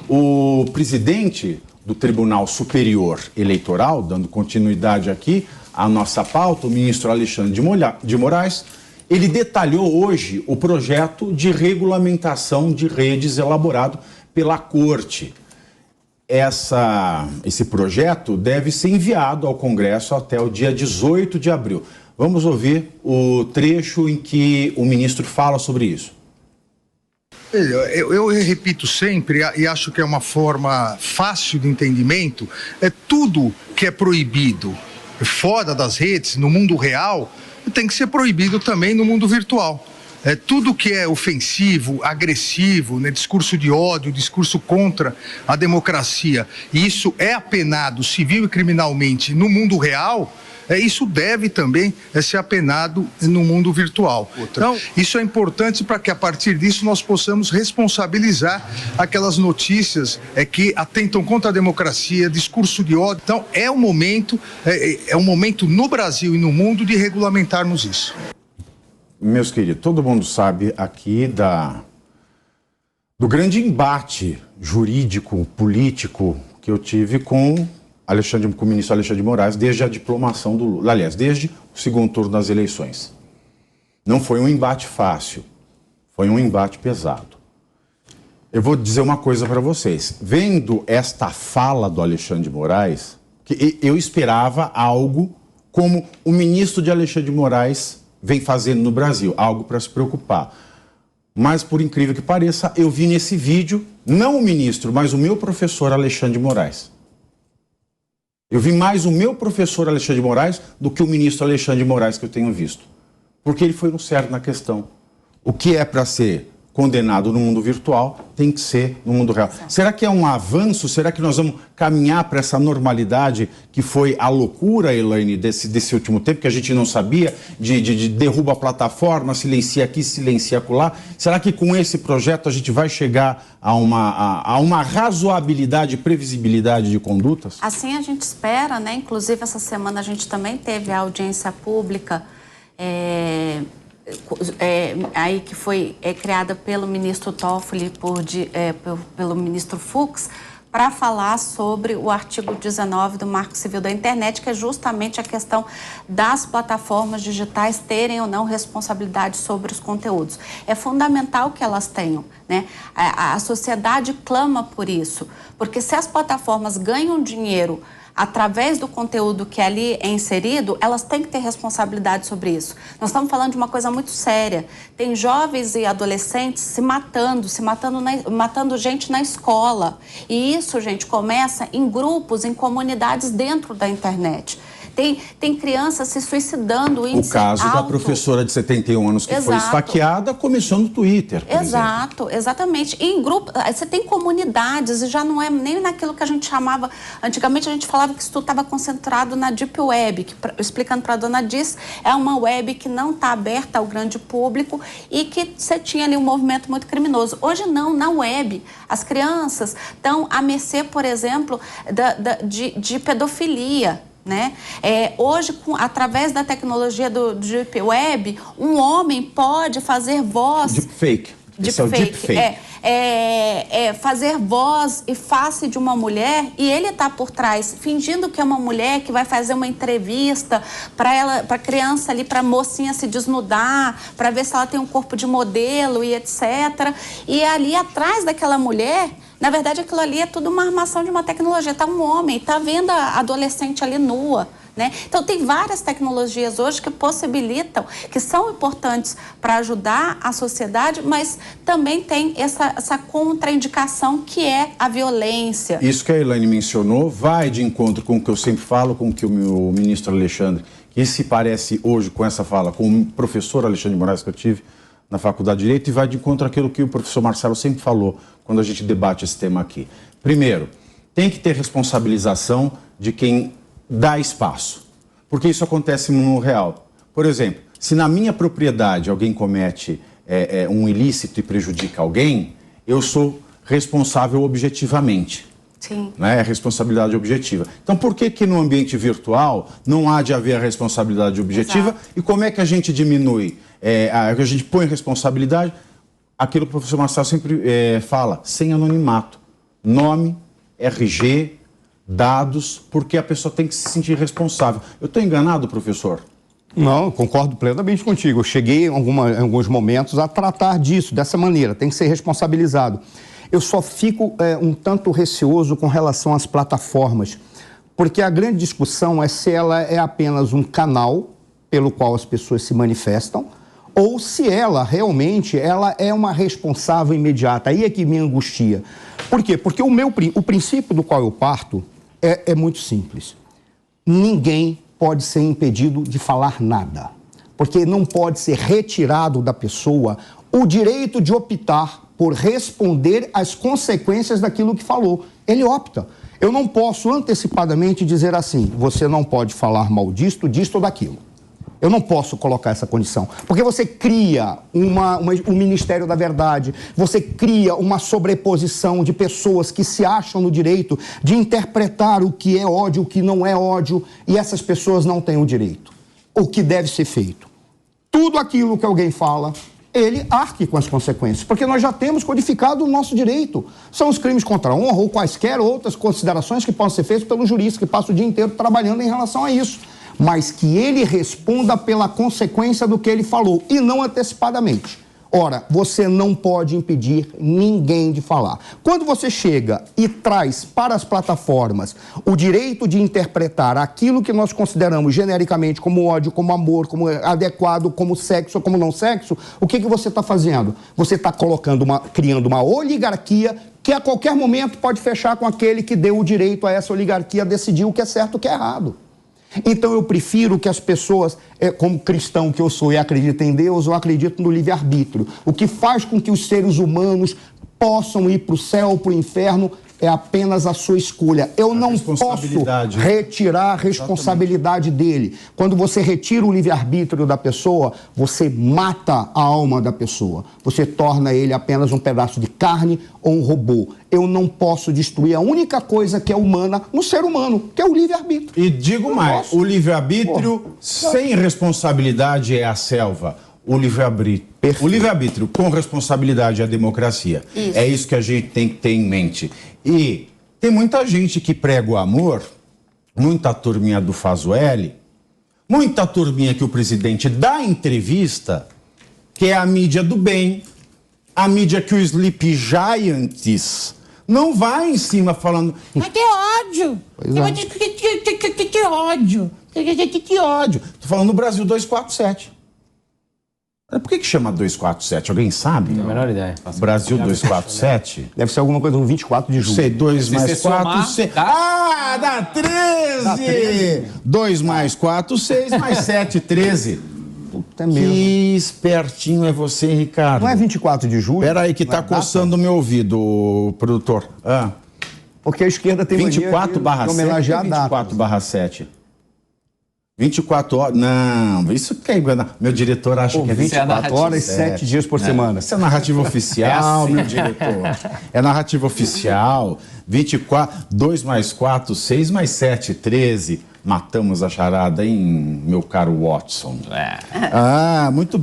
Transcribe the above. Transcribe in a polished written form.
O presidente do Tribunal Superior Eleitoral, dando continuidade aqui à nossa pauta, o ministro Alexandre de Moraes, ele detalhou hoje o projeto de regulamentação de redes elaborado pela Corte. Esse projeto deve ser enviado ao Congresso até o dia 18 de abril. Vamos ouvir o trecho em que o ministro fala sobre isso. Eu repito sempre, e acho que é uma forma fácil de entendimento, tudo que é proibido fora das redes, no mundo real, tem que ser proibido também no mundo virtual. Tudo que é ofensivo, agressivo, né, discurso de ódio, discurso contra a democracia, e isso é apenado civil e criminalmente no mundo real, isso deve também ser apenado no mundo virtual. Então, isso é importante para que a partir disso nós possamos responsabilizar aquelas notícias que atentam contra a democracia, discurso de ódio. Então, é um momento no Brasil e no mundo de regulamentarmos isso. Meus queridos, todo mundo sabe aqui do grande embate jurídico, político que eu tive com o ministro Alexandre de Moraes desde a diplomação do Lula, aliás, desde o segundo turno das eleições. Não foi um embate fácil, foi um embate pesado. Eu vou dizer uma coisa para vocês. Vendo esta fala do Alexandre de Moraes, que eu esperava algo como o ministro de Alexandre de Moraes vem fazendo no Brasil, algo para se preocupar. Mas, por incrível que pareça, eu vi nesse vídeo, não o ministro, mas o meu professor Alexandre de Moraes. Eu vi mais o meu professor Alexandre de Moraes do que o ministro Alexandre de Moraes que eu tenho visto. Porque ele foi no certo na questão. O que é para ser condenado no mundo virtual tem que ser no mundo real. Será que é um avanço? Será que nós vamos caminhar para essa normalidade que foi a loucura, Elaine, desse último tempo, que a gente não sabia, de derruba a plataforma, silencia aqui, silencia acolá? Será que com esse projeto a gente vai chegar a uma razoabilidade, previsibilidade de condutas? Assim a gente espera, né? Inclusive essa semana a gente também teve a audiência pública aí que foi criada pelo ministro Toffoli, pelo ministro Fux, para falar sobre o artigo 19 do Marco Civil da Internet, que é justamente a questão das plataformas digitais terem ou não responsabilidade sobre os conteúdos. É fundamental que elas tenham, né? A sociedade clama por isso, porque se as plataformas ganham dinheiro através do conteúdo que ali é inserido, elas têm que ter responsabilidade sobre isso. Nós estamos falando de uma coisa muito séria. Tem jovens e adolescentes matando gente na escola. E isso, gente, começa em grupos, em comunidades dentro da internet. Tem crianças se suicidando. O caso da professora de 71 anos que foi esfaqueada começou no Twitter, por exemplo. Exatamente. E em grupo, você tem comunidades, e já não é nem naquilo que a gente chamava... Antigamente a gente falava que isso tudo estava concentrado na Deep Web, que, explicando para a dona Diz, é uma web que não está aberta ao grande público e que você tinha ali um movimento muito criminoso. Hoje não, na web. As crianças estão à mercê, por exemplo, de pedofilia. Né? Hoje, através da tecnologia do Deep Web, um homem pode fazer voz... Deepfake. Deepfake. Fazer voz e face de uma mulher, e ele está por trás, fingindo que é uma mulher que vai fazer uma entrevista para a criança ali, para a mocinha se desnudar, para ver se ela tem um corpo de modelo e etc. E ali atrás daquela mulher... Na verdade, aquilo ali é tudo uma armação de uma tecnologia. Está um homem, está vendo a adolescente ali nua, né? Então, tem várias tecnologias hoje que possibilitam, que são importantes para ajudar a sociedade, mas também tem essa contraindicação que é a violência. Isso que a Elaine mencionou vai de encontro com o que eu sempre falo, com o que o meu ministro Alexandre, que se parece hoje com essa fala, com o professor Alexandre de Moraes que eu tive na Faculdade de Direito, e vai de encontro àquilo que o professor Marcelo sempre falou quando a gente debate esse tema aqui. Primeiro, tem que ter responsabilização de quem dá espaço, porque isso acontece no mundo real. Por exemplo, se na minha propriedade alguém comete um ilícito e prejudica alguém, eu sou responsável objetivamente. Sim. Né? É responsabilidade objetiva. Então, por que no ambiente virtual não há de haver a responsabilidade objetiva? Exato. E como é que a gente diminui? A gente põe responsabilidade, aquilo que o professor Marcelo sempre fala, sem anonimato. nome, RG, dados, porque a pessoa tem que se sentir responsável. Eu estou enganado, professor? Não, concordo plenamente contigo. Eu cheguei em alguns momentos a tratar disso, dessa maneira, tem que ser responsabilizado. Eu só fico um tanto receoso com relação às plataformas, porque a grande discussão é se ela é apenas um canal pelo qual as pessoas se manifestam, ou se ela realmente é uma responsável imediata. Aí é que me angustia. Por quê? Porque o princípio do qual eu parto é muito simples. Ninguém pode ser impedido de falar nada, porque não pode ser retirado da pessoa o direito de optar por responder às consequências daquilo que falou. Ele opta. Eu não posso antecipadamente dizer assim, você não pode falar mal disto ou daquilo. Eu não posso colocar essa condição, porque você cria um Ministério da Verdade, você cria uma sobreposição de pessoas que se acham no direito de interpretar o que é ódio, o que não é ódio, e essas pessoas não têm o direito. O que deve ser feito? Tudo aquilo que alguém fala, ele arque com as consequências, porque nós já temos codificado o nosso direito. São os crimes contra a honra ou quaisquer outras considerações que possam ser feitas pelo jurista, que passa o dia inteiro trabalhando em relação a isso. Mas que ele responda pela consequência do que ele falou, e não antecipadamente. Ora, você não pode impedir ninguém de falar. Quando você chega e traz para as plataformas o direito de interpretar aquilo que nós consideramos genericamente como ódio, como amor, como adequado, como sexo ou como não sexo, o que você está fazendo? Você está criando uma oligarquia que a qualquer momento pode fechar com aquele que deu o direito a essa oligarquia decidir o que é certo e o que é errado. Então eu prefiro que as pessoas, como cristão que eu sou e acredito em Deus, eu acredito no livre-arbítrio. O que faz com que os seres humanos possam ir para o céu ou para o inferno é apenas a sua escolha. Eu não posso retirar a responsabilidade dele. Quando você retira o livre-arbítrio da pessoa, você mata a alma da pessoa. Você torna ele apenas um pedaço de carne ou um robô. Eu não posso destruir a única coisa que é humana no ser humano, que é o livre-arbítrio. E digo mais, o livre-arbítrio sem responsabilidade é a selva. O livre-arbítrio com responsabilidade é a democracia. Isso. É isso que a gente tem que ter em mente. E tem muita gente que prega o amor, muita turminha do Fazueli, muita turminha que o presidente dá entrevista, que é a mídia do bem, a mídia que o Sleep Giants não vai em cima falando mas que ódio! Que ódio! Que ódio! Tô falando no Brasil 247. Por que chama 247? Alguém sabe? Não, a menor ideia. Brasil 247? Deve ser alguma coisa no 24 de julho. Sei, 2 mais 4, 6. Ah, dá 13! Dá 13. 2 mais 4, 6, mais 7, 13. Puta mesmo. Que espertinho é você, Ricardo. Não é 24 de julho? Pera aí que tá coçando o meu ouvido, produtor. Porque a esquerda tem 24/7 homenagear a data. 24/7. 24 horas. Não, isso que é igual. Meu diretor acha que é 24 horas, 7 dias por semana. Isso é narrativa oficial, meu diretor. É narrativa oficial. 24, 2 mais 4, 6 mais 7, 13. Matamos a charada, hein, meu caro Watson? Muito bem.